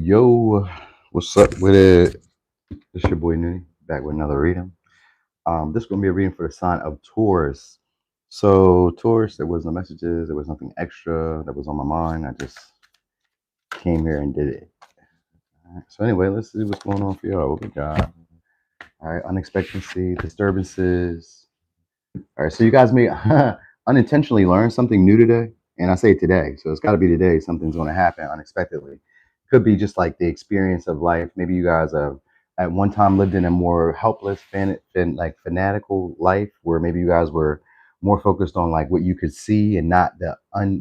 Yo, what's up with it? It's your boy Nuni back with another reading. This is gonna be a reading for the sign of Taurus. So Taurus, there was no messages, there was nothing extra that was on my mind. I just came here and did it. All right, so anyway, let's see what's going on for y'all. What we got? All right, unexpectancy, disturbances. All right, so you guys may unintentionally learn something new today, and I say today, so it's got to be today. Something's going to happen unexpectedly. Could be just like the experience of life. Maybe you guys have at one time lived in a more helpless, like fanatical life, where maybe you guys were more focused on like what you could see and not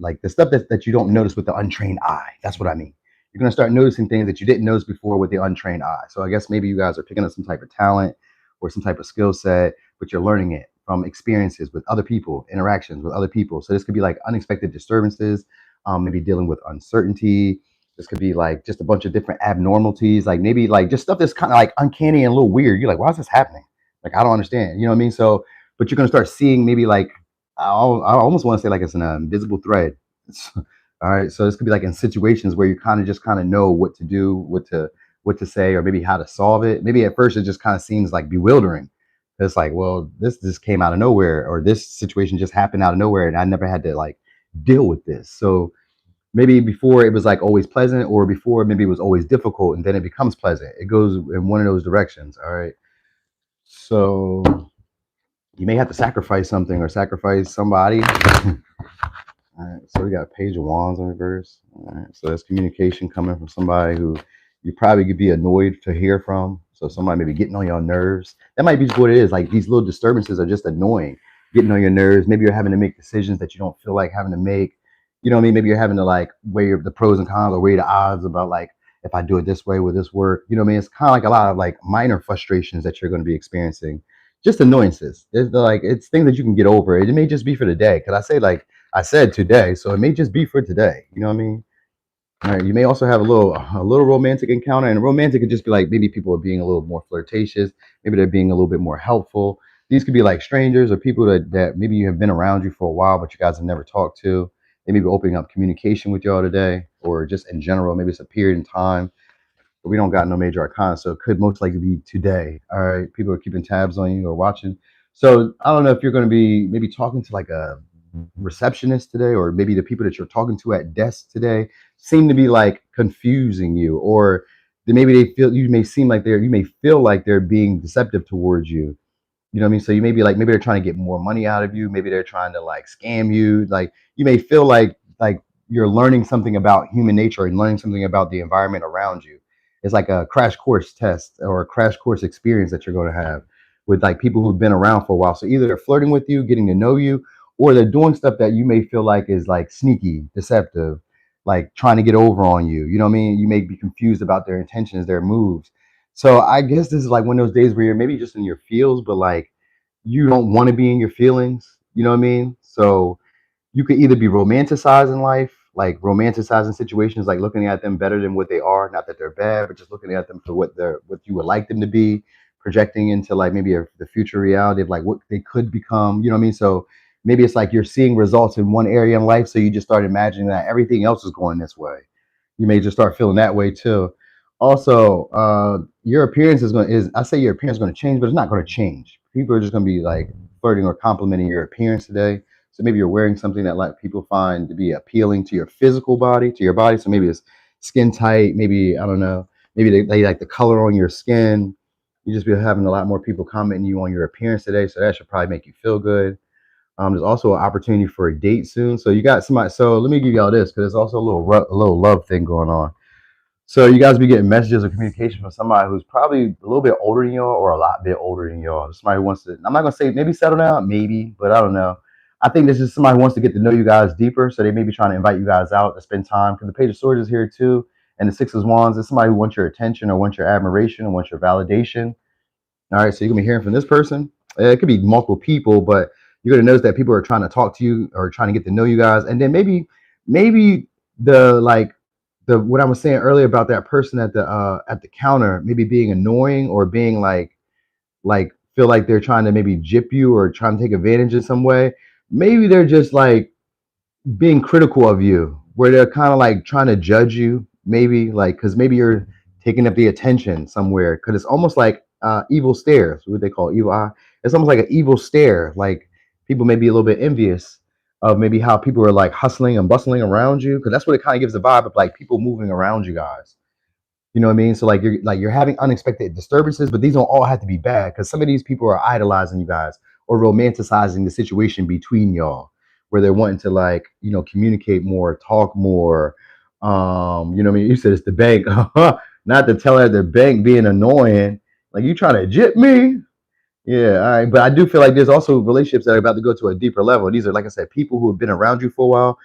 like the stuff that you don't notice with the untrained eye. That's what I mean. You're gonna start noticing things that you didn't notice before with the untrained eye. So I guess maybe you guys are picking up some type of talent or some type of skill set, but you're learning it from experiences with other people, interactions with other people. So this could be like unexpected disturbances, maybe dealing with uncertainty. This could be like just a bunch of different abnormalities, like maybe like just stuff that's kind of like uncanny and a little weird. You're like, why is this happening? Like, I don't understand. You know what I mean? So, but you're gonna start seeing maybe like I almost want to say like it's an invisible thread. All right. So this could be like in situations where you kind of just kind of know what to do, what to say, or maybe how to solve it. Maybe at first it just kind of seems like bewildering. It's like, well, this just came out of nowhere, or this situation just happened out of nowhere, and I never had to like deal with this. So maybe before it was like always pleasant, or before maybe it was always difficult, and then it becomes pleasant. It goes in one of those directions. All right. So you may have to sacrifice something or sacrifice somebody. All right, so we got a page of wands in reverse. All right, so that's communication coming from somebody who you probably could be annoyed to hear from. So somebody may be getting on your nerves. That might be just what it is. Like these little disturbances are just annoying, getting on your nerves. Maybe you're having to make decisions that you don't feel like having to make. You know what I mean? Maybe you're having to like weigh the pros and cons or weigh the odds about like if I do it this way, will this work? You know what I mean? It's kind of like a lot of like minor frustrations that you're going to be experiencing, just annoyances. It's like it's things that you can get over. It may just be for the day. Because I said today, so it may just be for today. You know what I mean? All right. You may also have a little romantic encounter, and romantic could just be like maybe people are being a little more flirtatious. Maybe they're being a little bit more helpful. These could be like strangers or people that maybe you have been around you for a while, but you guys have never talked to. They may be opening up communication with y'all today, or just in general. Maybe it's a period in time, but we don't got no major arcana, so it could most likely be today. All right, people are keeping tabs on you or watching. So I don't know if you're going to be maybe talking to like a receptionist today, or maybe the people that you're talking to at desk today seem to be like confusing you, or maybe they feel you may feel like they're being deceptive towards you. You know what I mean? So you may be like, maybe they're trying to get more money out of you. Maybe they're trying to like scam you. Like you may feel like you're learning something about human nature and learning something about the environment around you. It's like a crash course test or a crash course experience that you're going to have with like people who've been around for a while. So either they're flirting with you, getting to know you, or they're doing stuff that you may feel like is like sneaky, deceptive, like trying to get over on you. You know what I mean? You may be confused about their intentions, their moves. So I guess this is like one of those days where you're maybe just in your feels, but like you don't want to be in your feelings. You know what I mean? So you could either be romanticizing life, like romanticizing situations, like looking at them better than what they are. Not that they're bad, but just looking at them for what you would like them to be, projecting into like maybe the future reality of like what they could become. You know what I mean? So maybe it's like you're seeing results in one area in life, so you just start imagining that everything else is going this way. You may just start feeling that way too. Also, your appearance is I say your appearance is going to change, but it's not going to change. People are just going to be like flirting or complimenting your appearance today. So maybe you're wearing something that like people find to be appealing to your physical body, to your body. So maybe it's skin tight. Maybe I don't know. Maybe they like the color on your skin. You just be having a lot more people commenting you on your appearance today. So that should probably make you feel good. There's also an opportunity for a date soon. So you got somebody. So let me give y'all this because there's also a little love thing going on. So you guys be getting messages or communication from somebody who's probably a little bit older than y'all or a lot bit older than y'all. Somebody who wants to, I'm not gonna say maybe settle down, maybe, but I don't know. I think this is somebody who wants to get to know you guys deeper. So they may be trying to invite you guys out to spend time because the Page of Swords is here too. And the Six of Wands is somebody who wants your attention or wants your admiration or wants your validation. All right, so you're gonna be hearing from this person. It could be multiple people, but you're gonna notice that people are trying to talk to you or trying to get to know you guys. And then maybe the like the what I was saying earlier about that person at the counter maybe being annoying or being like feel like they're trying to maybe jip you or trying to take advantage in some way. Maybe they're just like being critical of you, where they're kind of like trying to judge you. maybe like because maybe you're taking up the attention somewhere because it's almost like evil stares, what they call evil eye. It's almost like an evil stare, like people may be a little bit envious of maybe how people are like hustling and bustling around you, because that's what it kind of gives the vibe of, like people moving around you guys. You know what I mean? So like you're having unexpected disturbances, but these don't all have to be bad because some of these people are idolizing you guys or romanticizing the situation between y'all, where they're wanting to like communicate more, talk more. You know what I mean? You said it's the bank, not to tell her the bank being annoying. Like you trying to jip me? Yeah, all right. But I do feel like there's also relationships that are about to go to a deeper level. These are, like I said, people who have been around you for a while,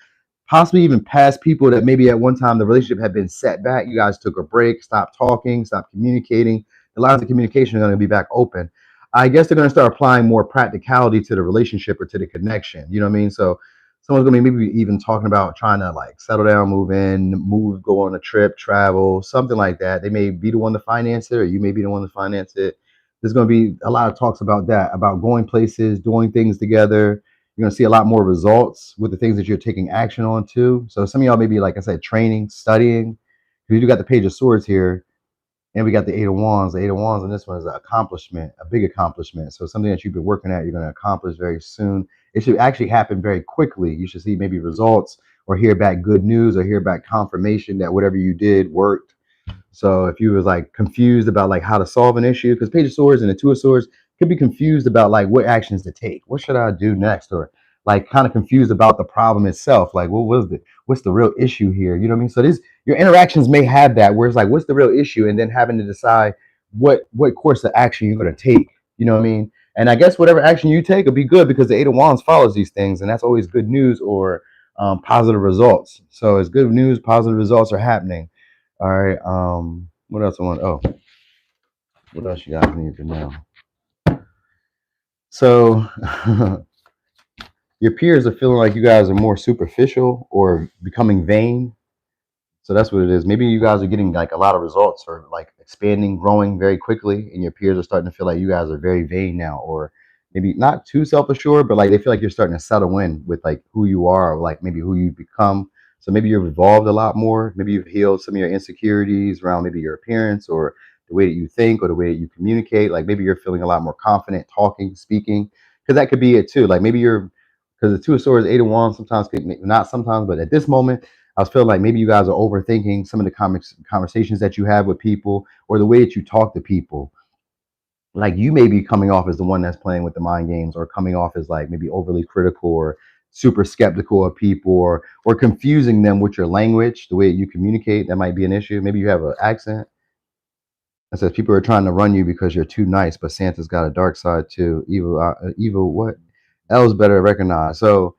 possibly even past people that maybe at one time the relationship had been set back. You guys took a break, stopped talking, stopped communicating. The lines of communication are going to be back open. I guess they're going to start applying more practicality to the relationship or to the connection. You know what I mean? So someone's going to be maybe even talking about trying to like settle down, move in, move, go on a trip, travel, something like that. They may be the one to finance it, or you may be the one to finance it. There's going to be a lot of talks about that, about going places, doing things together. You're going to see a lot more results with the things that you're taking action on too. So some of y'all may be, like I said, training, studying. We do got the Page of Swords here, and we got the Eight of Wands. The Eight of Wands, and this one is an accomplishment, a big accomplishment. So something that you've been working at, you're going to accomplish very soon. It should actually happen very quickly. You should see maybe results or hear back good news or hear back confirmation that whatever you did worked. So if you was like confused about like how to solve an issue, because Page of Swords and the Two of Swords could be confused about like what actions to take. What should I do next? Or like kind of confused about the problem itself. Like what's the real issue here? You know what I mean? So this your interactions may have that where it's like, what's the real issue? And then having to decide what course of action you're gonna take. You know what I mean? And I guess whatever action you take will be good because the Eight of Wands follows these things, and that's always good news or positive results. So it's good news, positive results are happening. All right. What else I want? Oh, what else you guys need to know? So your peers are feeling like you guys are more superficial or becoming vain. So that's what it is. Maybe you guys are getting like a lot of results or like expanding, growing very quickly, and your peers are starting to feel like you guys are very vain now, or maybe not too self-assured, but like they feel like you're starting to settle in with like who you are, or like maybe who you've become. So maybe you've evolved a lot more. Maybe you've healed some of your insecurities around maybe your appearance or the way that you think or the way that you communicate. Like maybe you're feeling a lot more confident talking, speaking, because that could be it too. Like maybe you're because the Two of Swords, Eight of Wands, sometimes not sometimes, but at this moment I was feeling like maybe you guys are overthinking some of the conversations that you have with people or the way that you talk to people. Like you may be coming off as the one that's playing with the mind games or coming off as like maybe overly critical or super skeptical of people or confusing them with your language, the way you communicate. That might be an issue. Maybe you have an accent. It says people are trying to run you because you're too nice, but Santa's got a dark side too. Evil what? L's better recognize. So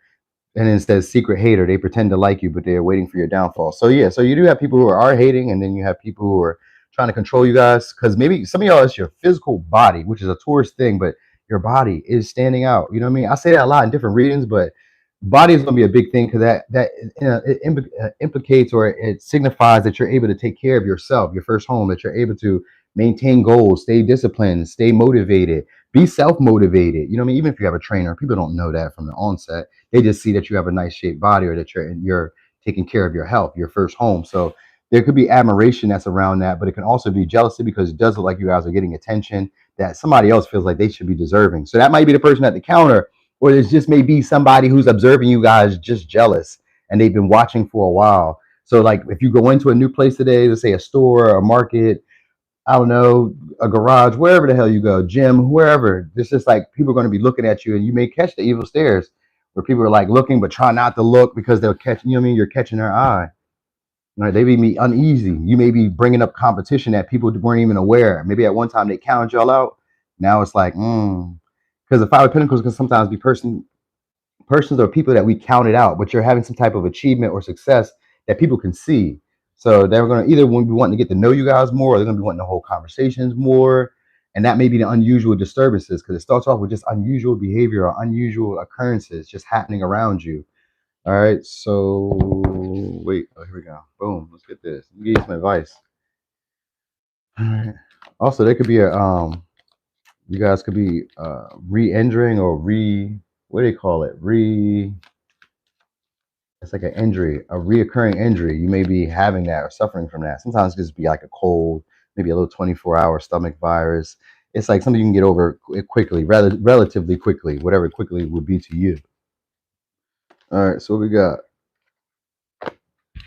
and instead secret hater, they pretend to like you but they're waiting for your downfall. So yeah, so you do have people who are hating, and then you have people who are trying to control you guys because maybe some of y'all it's your physical body, which is a tourist thing, but your body is standing out. You know what I mean? I say that a lot in different readings, but body is going to be a big thing because it implicates or it signifies that you're able to take care of yourself, your first home, that you're able to maintain goals, stay disciplined, stay motivated, be self-motivated. You know what I mean? Even if you have a trainer, people don't know that from the onset. They just see that you have a nice shaped body or that you're taking care of your health, your first home. So there could be admiration that's around that, but it can also be jealousy because it does look like you guys are getting attention that somebody else feels like they should be deserving. So that might be the person at the counter, or there's just maybe somebody who's observing you guys just jealous and they've been watching for a while. So like if you go into a new place today, let's say a store, a market, I don't know, a garage, wherever the hell you go, gym, wherever. It's just like people are going to be looking at you, and you may catch the evil stares where people are like looking but try not to look because they'll catch. You know what I mean? You're catching their eye. Right? They may be uneasy. You may be bringing up competition that people weren't even aware. Maybe at one time they counted y'all out. Now it's like, because the Five of Pentacles can sometimes be persons or people that we counted out, but you're having some type of achievement or success that people can see. So they're going to either be wanting to get to know you guys more, or they're going to be wanting to hold conversations more. And that may be the unusual disturbances because it starts off with just unusual behavior or unusual occurrences just happening around you. All right. So wait, oh, here we go. Boom. Let's get this. Let me give you some advice. All right. Also, there could be you guys could be re-entering or what do they call it? It's like an injury, a reoccurring injury. You may be having that or suffering from that. Sometimes it just be like a cold, maybe a little 24-hour stomach virus. It's like something you can get over quickly, rather relatively quickly, whatever quickly would be to you. All right, so we got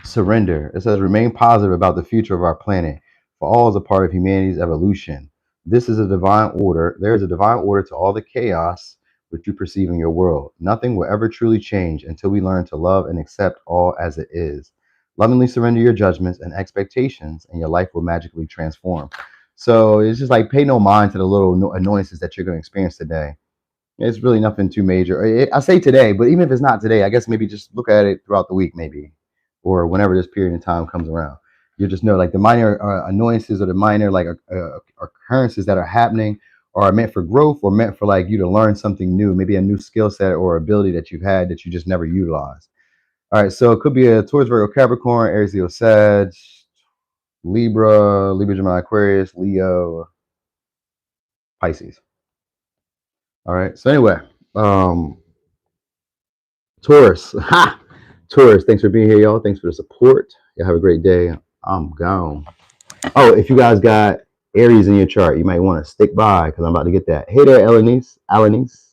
surrender. It says remain positive about the future of our planet, for all is a part of humanity's evolution. This is a divine order. There is a divine order to all the chaos which you perceive in your world. Nothing will ever truly change until we learn to love and accept all as it is. Lovingly surrender your judgments and expectations, and your life will magically transform. So it's just like pay no mind to the little annoyances that you're going to experience today. It's really nothing too major. I say today, but even if it's not today, I guess maybe just look at it throughout the week, maybe, or whenever this period of time comes around. You just know like the minor annoyances or the minor like occurrences that are happening are meant for growth or meant for like you to learn something new, maybe a new skill set or ability that you've had that you just never utilized. All right, so it could be a Taurus, Virgo, Capricorn, Aries, Leo, Sag, Libra, Gemini, Aquarius, Leo, Pisces. All right. So anyway, um, Taurus. Ha! Taurus, thanks for being here, y'all. Thanks for the support. Y'all have a great day. I'm gone. Oh, if you guys got Aries in your chart, you might want to stick by because I'm about to get that. Hey there, Alanis. Alanis.